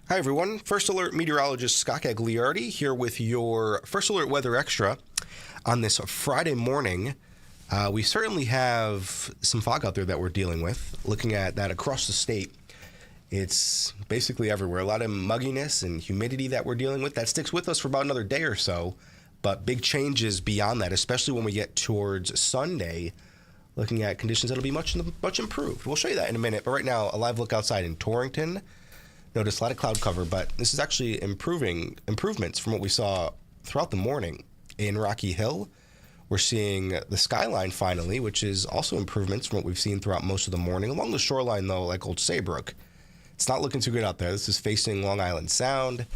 Hi, everyone. First Alert Meteorologist Scott Gagliardi here with your First Alert Weather Extra on this Friday morning. We certainly have some fog out there that we're dealing with. Looking at that across the state, it's basically everywhere. A lot of mugginess and humidity that we're dealing with. That sticks with us for about another day or so, but big changes beyond that, especially when we get towards Sunday. Looking at conditions that'll be much improved. We'll show you that in a minute, but right now, a live look outside in Torrington. Notice a lot of cloud cover, but this is actually improvements from what we saw throughout the morning in Rocky Hill. We're seeing the skyline finally, which is also improvements from what we've seen throughout most of the morning. Along the shoreline, though, like Old Saybrook, it's not looking too good out there. This is facing Long Island Sound,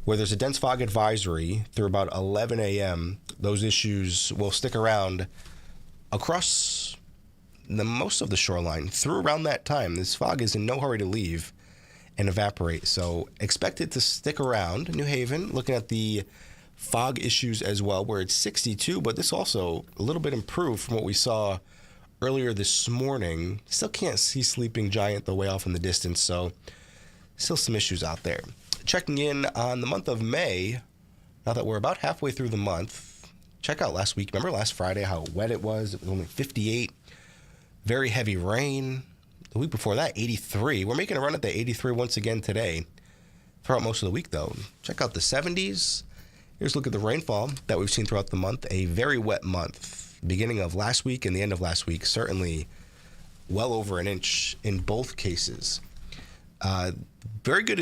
where there's a dense fog advisory through about 11 a.m. Those issues will stick around across most of the shoreline through around that time. This fog is in no hurry to leave and evaporate, so expect it to stick around. New Haven, looking at the fog issues as well, where it's 62, but this also a little bit improved from what we saw earlier this morning. Still can't see Sleeping Giant the way off in the distance, so still some issues out there. Checking in on the month of May, now that we're about halfway through the month. Check out last week. Remember last Friday how wet it was? It was only 58. Very heavy rain. The week before that, 83. We're making a run at the 83 once again today. Throughout most of the week, though. Check out the 70s. Here's a look at the rainfall that we've seen throughout the month. A very wet month. Beginning of last week and the end of last week, certainly well over an inch in both cases. Very good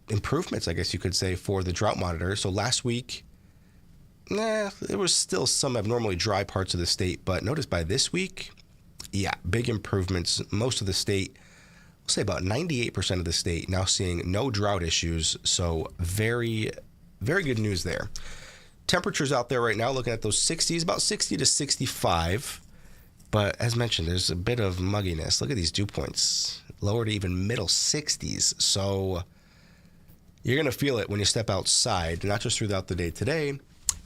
improvements, I guess you could say, for the drought monitor. So last week, there was still some abnormally dry parts of the state, but notice by this week, yeah, big improvements. Most of the state, we'll say about 98% of the state now seeing no drought issues. So very, very good news there. Temperatures out there right now, looking at those 60s, about 60 to 65. But as mentioned, there's a bit of mugginess. Look at these dew points, lower to even middle 60s. So you're going to feel it when you step outside, not just throughout the day today,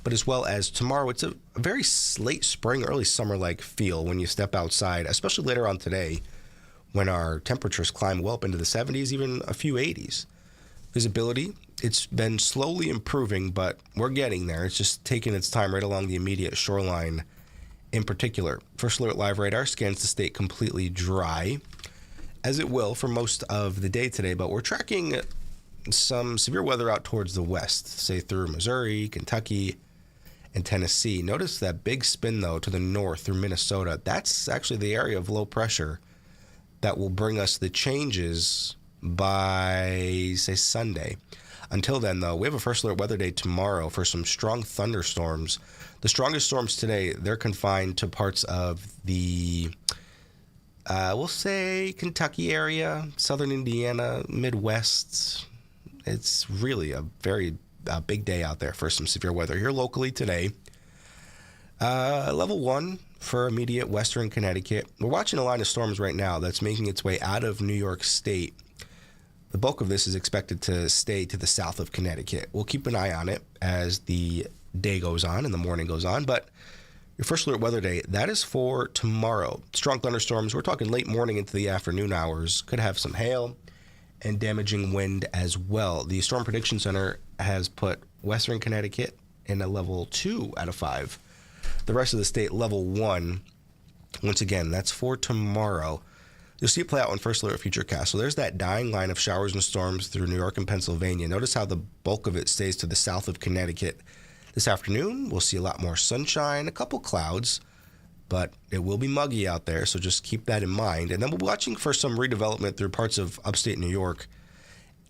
but as well as tomorrow. It's a very late spring, early summer-like feel when you step outside, especially later on today when our temperatures climb well up into the 70s, even a few 80s. Visibility, it's been slowly improving, but we're getting there. It's just taking its time right along the immediate shoreline in particular. First Alert Live Radar scans the state completely dry, as it will for most of the day today, but we're tracking some severe weather out towards the west, say through Missouri, Kentucky, and Tennessee. Notice that big spin, though, to the north through Minnesota. That's actually the area of low pressure that will bring us the changes by, say, Sunday. Until then, though, we have a First Alert Weather Day tomorrow for some strong thunderstorms. The strongest storms today, they're confined to parts of the, we'll say, Kentucky area, southern Indiana, Midwest. It's really a very big day out there for some severe weather here locally today. Level 1 for immediate western Connecticut. We're watching a line of storms right now that's making its way out of New York State. The bulk of this is expected to stay to the south of Connecticut. We'll keep an eye on it as the day goes on and the morning goes on, but your First Alert Weather Day, that is for tomorrow. Strong thunderstorms, we're talking late morning into the afternoon hours, could have some hail and damaging wind as well. The Storm Prediction Center has put western Connecticut in a level 2 out of 5. The rest of the state, level 1. Once again, that's for tomorrow. You'll see it play out on First Alert Futurecast. So there's that dying line of showers and storms through New York and Pennsylvania. Notice how the bulk of it stays to the south of Connecticut. This afternoon, we'll see a lot more sunshine, a couple clouds, but it will be muggy out there, so just keep that in mind. And then we're watching for some redevelopment through parts of upstate New York.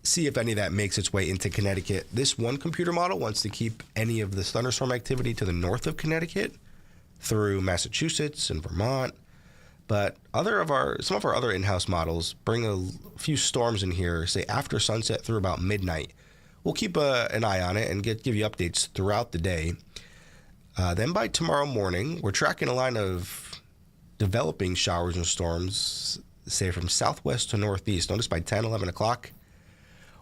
See if any of that makes its way into Connecticut. This one computer model wants to keep any of the thunderstorm activity to the north of Connecticut through Massachusetts and Vermont. But some of our other in-house models bring a few storms in here, say after sunset through about midnight. We'll keep an eye on it and give you updates throughout the day. Then by tomorrow morning, we're tracking a line of developing showers and storms, say from southwest to northeast. Notice by 10, 11 o'clock,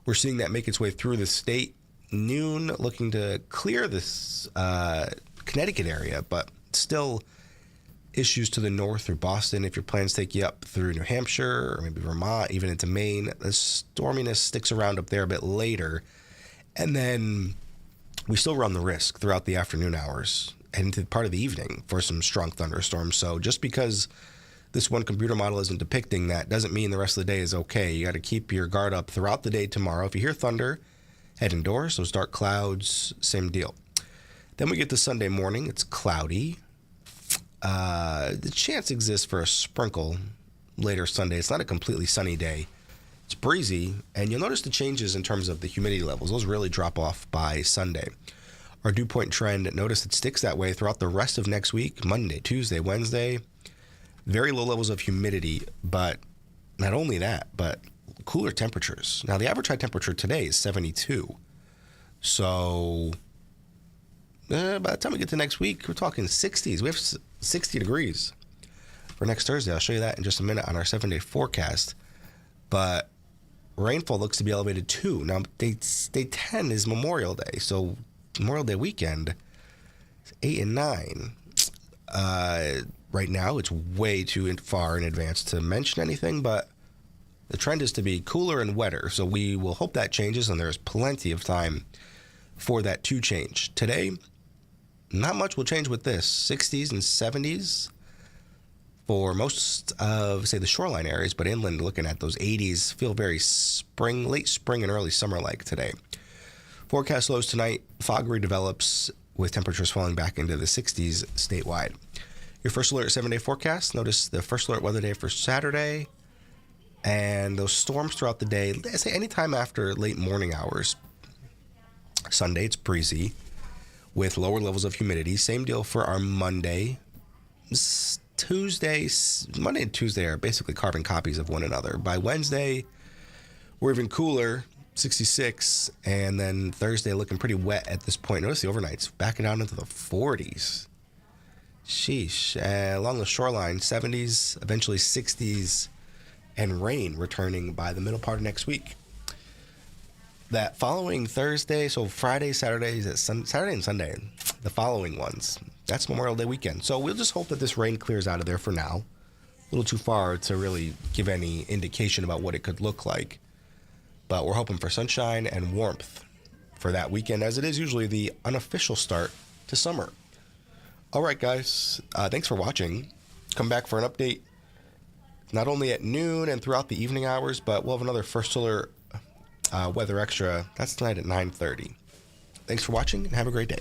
we're seeing that make its way through the state. Noon, looking to clear this Connecticut area, but still issues to the north through Boston. If your plans take you up through New Hampshire or maybe Vermont, even into Maine, the storminess sticks around up there a bit later. And then we still run the risk throughout the afternoon hours and into part of the evening for some strong thunderstorms. So just because this one computer model isn't depicting that doesn't mean the rest of the day is okay. You got to keep your guard up throughout the day tomorrow. If you hear thunder, head indoors. Those dark clouds, same deal. Then we get to Sunday morning. It's cloudy. The chance exists for a sprinkle later Sunday. It's not a completely sunny day. It's breezy, and you'll notice the changes in terms of the humidity levels. Those really drop off by Sunday. Our dew point trend, notice it sticks that way throughout the rest of next week, Monday, Tuesday, Wednesday. Very low levels of humidity, but not only that, but cooler temperatures. Now, the average high temperature today is 72. So by the time we get to next week, we're talking 60s. We have 60 degrees for next Thursday. I'll show you that in just a minute on our 7-day forecast. But rainfall looks to be elevated too. Now, day 10 is Memorial Day. So Memorial Day weekend, 8 and 9. Right now, it's way too far in advance to mention anything, but the trend is to be cooler and wetter. So we will hope that changes, and there's plenty of time for that to change. Today, not much will change with this. 60s and 70s for most of, say, the shoreline areas, but inland, looking at those 80s, feel very spring, late spring and early summer-like today. Forecast lows tonight, fog redevelops with temperatures falling back into the 60s statewide. Your first alert 7-day forecast, notice the first alert weather day for Saturday, and those storms throughout the day, I say anytime after late morning hours. Sunday, it's breezy with lower levels of humidity. Same deal for our Monday. Monday and Tuesday are basically carbon copies of one another. By Wednesday, we're even cooler, 66, and then Thursday looking pretty wet at this point. Notice the overnights backing down into the 40s. Sheesh. Along the shoreline, 70s, eventually 60s, and rain returning by the middle part of next week. That following Thursday, so Friday, Saturday and Sunday, the following ones, that's Memorial Day weekend. So we'll just hope that this rain clears out of there for now. A little too far to really give any indication about what it could look like. But we're hoping for sunshine and warmth for that weekend, as it is usually the unofficial start to summer. All right, guys, thanks for watching. Come back for an update not only at noon and throughout the evening hours, but we'll have another First Alert Weather Extra. That's tonight at 9:30. Thanks for watching, and have a great day.